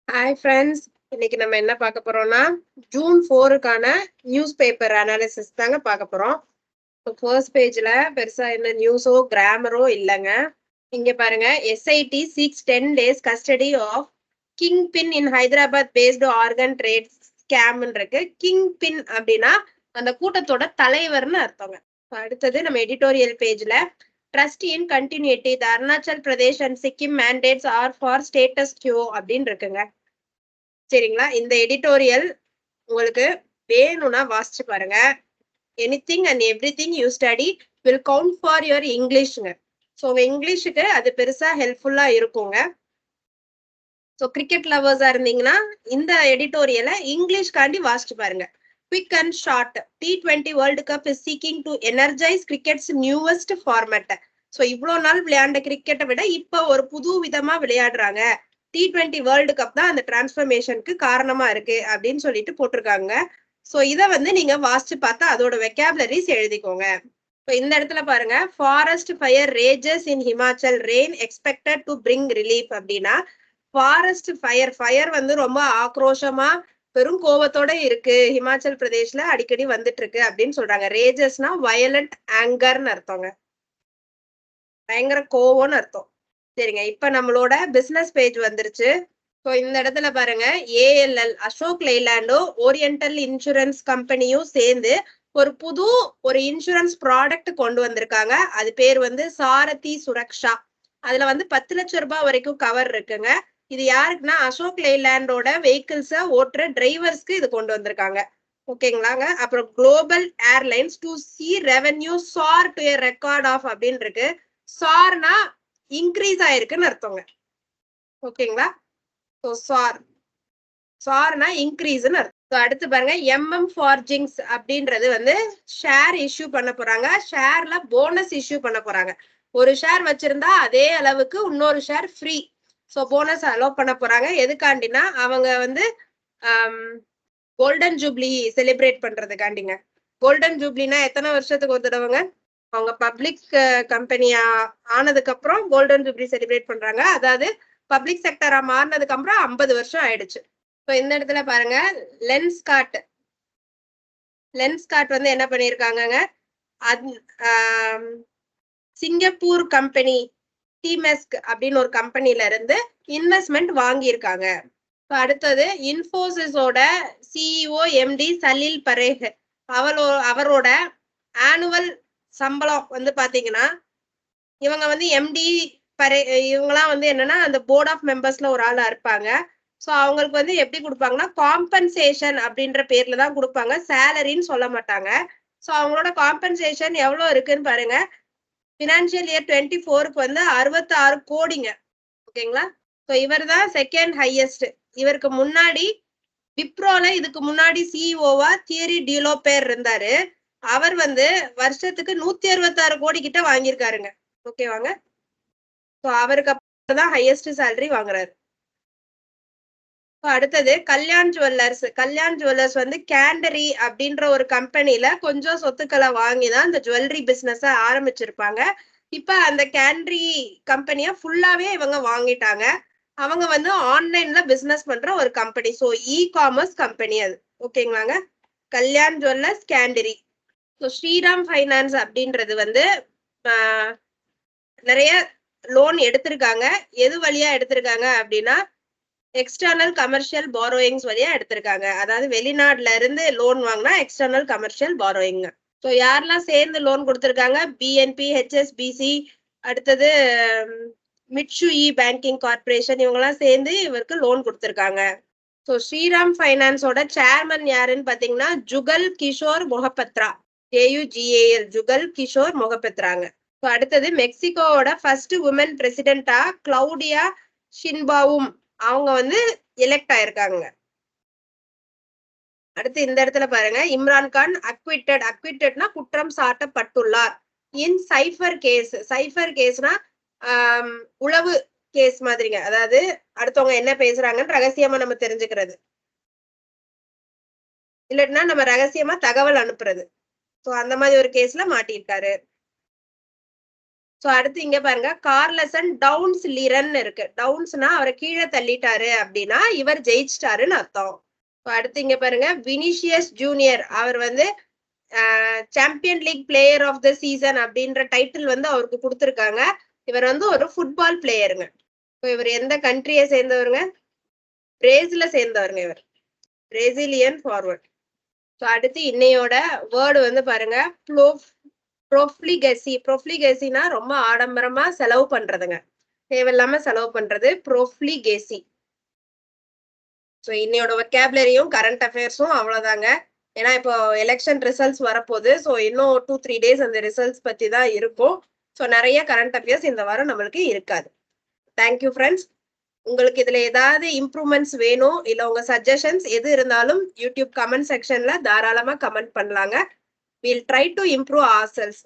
Hi friends. இன்னைக்கு நம்ம என்ன பார்க்க போறோம்னா ஜூன் 4க்கான நியூஸ் பேப்பர் அனாலிசிஸ் தாங்க பார்க்க போறோம். ஃபர்ஸ்ட் பேஜ்ல பெருசா என்ன நியூஸோ கிராமரோ இல்லைங்க. இங்க பாருங்க, SIT seeks 10 days custody of kingpin in Hyderabad based organ trade ஸ்கேம்னு இருக்கு. கிங் பின் அப்படின்னா அந்த கூட்டத்தோட தலைவர்னு அர்த்தங்க. அடுத்தது நம்ம எடிட்டோரியல் பேஜ்ல trust in continuity the Arunachal Pradesh and Sikkim mandates are for status quo அப்படின்னு இருக்குங்க. சரிங்களா? இந்த எடிட்டோரியல் உங்களுக்கு வேணும்னா வாசிச்சு பாருங்க. Anything and everything you study will count for your இங்கிலீஷ்ங்க. ஸோ உங்க இங்கிலீஷுக்கு அது பெருசா ஹெல்ப்ஃபுல்லா இருக்குங்க. ஸோ கிரிக்கெட் லவர்ஸா இருந்தீங்கன்னா இந்த எடிட்டோரியலை இங்கிலீஷ்காண்டி வாசிச்சு பாருங்க. Quick and short T20 world cup is seeking to energise crickets newest format. So இவ்வளோ நாள் விளையாண்ட கிரிக்கெட்டை விட இப்போ ஒரு புது விதமா விளையாடுறாங்க. T20 வேர்ல்டு கப் தான் அந்த டிரான்ஸ்ஃபர்மேஷனுக்கு காரணமா இருக்கு அப்படின்னு சொல்லிட்டு போட்டிருக்காங்க. ஸோ இதை வந்து நீங்க வாசிச்சு பார்த்தா அதோட வெக்காபுலரிஸ் எழுதிக்கோங்க. இப்போ இந்த இடத்துல பாருங்க, forest fire Regis in Himachal, rain expected to bring relief அப்படின்னா ஃபாரஸ்ட் ஃபயர் வந்து ரொம்ப ஆக்ரோஷமா பெரும் கோபத்தோட இருக்கு, ஹிமாச்சல் பிரதேஷ்ல அடிக்கடி வந்துட்டு இருக்கு அப்படின்னு சொல்றாங்க. ரேஜஸ்னா வயலண்ட் ஆங்கர்னு அர்த்தங்க, பயங்கர கோவம்னு அர்த்தம். சரிங்க, இப்ப நம்மளோட பிசினஸ் பேஜ் வந்துருச்சு. ஸோ இந்த இடத்துல பாருங்க, ஏஎல்எல் அசோக் லேலாண்டோ ஓரியன்டல் இன்சூரன்ஸ் கம்பெனியும் சேர்ந்து ஒரு இன்சூரன்ஸ் ப்ராடக்ட் கொண்டு வந்திருக்காங்க. அது பேர் வந்து சாரதி சுரக்ஷா. அதுல வந்து 10 லட்சம் ரூபாய் வரைக்கும் கவர் இருக்குங்க. இது யாருக்குன்னா அசோக் லேலாண்டோட வெஹிக்கிள்ஸ ஓட்டுற டிரைவர்ஸ்க்கு இது கொண்டு வந்திருக்காங்க. ஓகேங்களாங்க. அப்புறம் global airlines to see revenue soar to a record of அப்படின்னு இருக்கு. சார்னா இன்க்ரீஸ் ஆயிருக்குன்னு அர்த்தங்க. ஓகேங்களா? ஸோ சார்னா இன்க்ரீஸ்ன்னு அர்த்தம். அடுத்து பாருங்க, எம்எம் ஃபார்ஜிங்ஸ் அப்படின்றது வந்து ஷேர் இஷ்யூ பண்ண போறாங்க. ஷேர்ல போனஸ் இஷ்யூ பண்ண போறாங்க. ஒரு ஷேர் வச்சிருந்தா அதே அளவுக்கு இன்னொரு share free. So bonus allow பண்ண போறாங்க. எதுக்காண்டினா அவங்க வந்து கோல்டன் ஜூப்ளி செலிப்ரேட் பண்றதுக்காண்டிங்க. கோல்டன் ஜூப்ளினா எத்தனை வருஷத்துக்கு ஒரு தடவைங்க? அவங்க பப்ளிக் கம்பெனியா ஆனதுக்கு அப்புறம் கோல்டன் ஜூப்ளி செலிப்ரேட் பண்றாங்க. அதாவது பப்ளிக் செக்டரா மாறினதுக்கு அப்புறம் 50 வருஷம் ஆயிடுச்சு. இப்போ இந்த இடத்துல பாருங்க, லென்ஸ்கார்ட் வந்து என்ன பண்ணிருக்காங்க, சிங்கப்பூர் கம்பெனி டிமெஸ்க் அப்படின்னு ஒரு கம்பெனில இருந்து இன்வெஸ்ட்மெண்ட் வாங்கியிருக்காங்க. அடுத்தது இன்ஃபோசிஸோட சிஇஓ எம்டி சலீல் பரேக் அவரோட ஆனுவல் சம்பளம் வந்து பாத்தீங்கன்னா, இவங்க வந்து எம்டி இவங்கெல்லாம் வந்து என்னன்னா அந்த போர்ட் ஆஃப் மெம்பர்ஸ்ல ஒரு ஆளா இருப்பாங்க. ஸோ அவங்களுக்கு வந்து எப்படி கொடுப்பாங்கன்னா காம்பன்சேஷன் அப்படின்ற பேர்ல தான் கொடுப்பாங்க, சேலரின்னு சொல்ல மாட்டாங்க. ஸோ அவங்களோட காம்பன்சேஷன் எவ்வளவு இருக்குன்னு பாருங்க. பினான்சியல் இயர் 24க்கு வந்து 66 கோடிங்க. ஓகேங்களா? ஸோ இவர் தான் செகண்ட் ஹையஸ்ட். இவருக்கு முன்னாடி விப்ரோல இதுக்கு முன்னாடி சிஇஓவா தியரி டிலோபேர் இருந்தாரு. அவர் வந்து வருஷத்துக்கு 166 கோடி கிட்ட வாங்கியிருக்காருங்க. ஓகேவாங்க? ஸோ அவருக்கு அப்புறம் தான் ஹையஸ்ட் சேலரி வாங்குறாரு. அடுத்தது கல்யாண் ஜுவல்லர்ஸ் வந்து கேண்டரி அப்படின்ற ஒரு கம்பெனில கொஞ்சம் சொத்துக்களை வாங்கிதான் இந்த ஜுவல்லரி பிசினஸ் ஆரம்பிச்சிருப்பாங்க. இப்ப அந்த கேண்டரி கம்பெனியா ஃபுல்லாவே இவங்க வாங்கிட்டாங்க. அவங்க வந்து ஆன்லைன்ல பிசினஸ் பண்ற ஒரு company. So e commerce company அது. ஓகேங்களாங்க? கல்யாண் ஜுவல்லர்ஸ், கேண்டரி. ஸோ ஸ்ரீராம் ஃபைனான்ஸ் அப்படின்றது வந்து நிறைய லோன் எடுத்திருக்காங்க. எது வழியா எடுத்திருக்காங்க அப்படின்னா எக்ஸ்டர்னல் கமர்ஷியல் பாரோயிங்ஸ் வழியா எடுத்திருக்காங்க. அதாவது வெளிநாட்டுல இருந்து லோன் வாங்கினா எக்ஸ்டர்னல் கமர்ஷியல் பாரோயிங். ஸோ யாரெல்லாம் சேர்ந்து லோன் கொடுத்திருக்காங்க? பிஎன்பி, ஹெச்எஸ்பிசி, அடுத்தது மிட்சுஇ பேங்கிங் கார்பரேஷன், இவங்கெல்லாம் சேர்ந்து இவருக்கு லோன் கொடுத்திருக்காங்க. ஸோ ஸ்ரீராம் ஃபைனான்ஸோட சேர்மன் யாருன்னு பாத்தீங்கன்னா ஜுகல் கிஷோர் மொஹபத்ரா. JUGAL, ஜுகல் கிஷோர் மொஹபத்ராங்க. அடுத்தது மெக்சிகோவோட ஃபர்ஸ்ட் உமன் பிரசிடென்டா கிளவுடியா ஷின்பாவும் அவங்க வந்து எலெக்ட் ஆயிருக்காங்க. அடுத்து இந்த இடத்துல பாருங்க, இம்ரான்கான் அக்விட்டட்னா குற்றம் சாட்டப்பட்டுள்ளார். இன் சைஃபர் கேஸ்னா உளவு கேஸ் மாதிரிங்க. அதாவது அடுத்தவங்க என்ன பேசுறாங்கன்னு ரகசியமா நம்ம தெரிஞ்சுக்கிறது, இல்லைன்னா நம்ம ரகசியமா தகவல் அனுப்புறது. ஸோ அந்த மாதிரி ஒரு கேஸ்ல மாட்டியிருக்காரு. ஸோ அடுத்து இங்க பாருங்க கார்லசன் டவுன்ஸ் லிரன் இருக்கு. டவுன்ஸ்னா அவரை கீழே தள்ளிட்டாரு அப்படின்னா இவர் ஜெயிச்சிட்டாருன்னு அர்த்தம். ஸோ அடுத்து இங்க பாருங்க வினிஷியஸ் ஜூனியர் அவர் வந்து champion league player of the season அப்படின்ற டைட்டில் வந்து அவருக்கு கொடுத்துருக்காங்க. இவர் வந்து ஒரு ஃபுட்பால் பிளேயருங்க. இவர் எந்த கண்ட்ரியை சேர்ந்தவருங்க? பிரேசில சேர்ந்தவருங்க இவர். Brazilian forward. ஸோ அடுத்து இன்னையோட வேர்டு வந்து பாருங்க ப்ரொஃப்ளிகசி. ப்ரொஃப்ளிகசினா ரொம்ப ஆடம்பரமா செலவு பண்றதுங்க, தேவையில்லாம செலவு பண்றது ப்ரொஃப்ளிகேசி. ஸோ இன்னையோட வொக்காபுலரியும் கரண்ட் அஃபேர்ஸும் அவ்வளவுதாங்க. ஏன்னா இப்போ எலெக்ஷன் ரிசல்ட்ஸ் வரப்போகுது. ஸோ இன்னும் 2-3 டேஸ் அந்த ரிசல்ட்ஸ் பத்தி தான் இருக்கும். ஸோ நிறைய கரண்ட் அஃபேர்ஸ் இந்த வாரம் நம்மளுக்கு இருக்காது. Thank you friends. உங்களுக்கு இதுல ஏதாவது இம்ப்ரூவ்மெண்ட்ஸ் வேணும் இல்ல உங்க சஜஷன்ஸ் எது இருந்தாலும் யூடியூப் கமெண்ட் செக்ஷன்ல தாராளமா கமெண்ட் பண்ணலாங்க. We'll try to improve ourselves.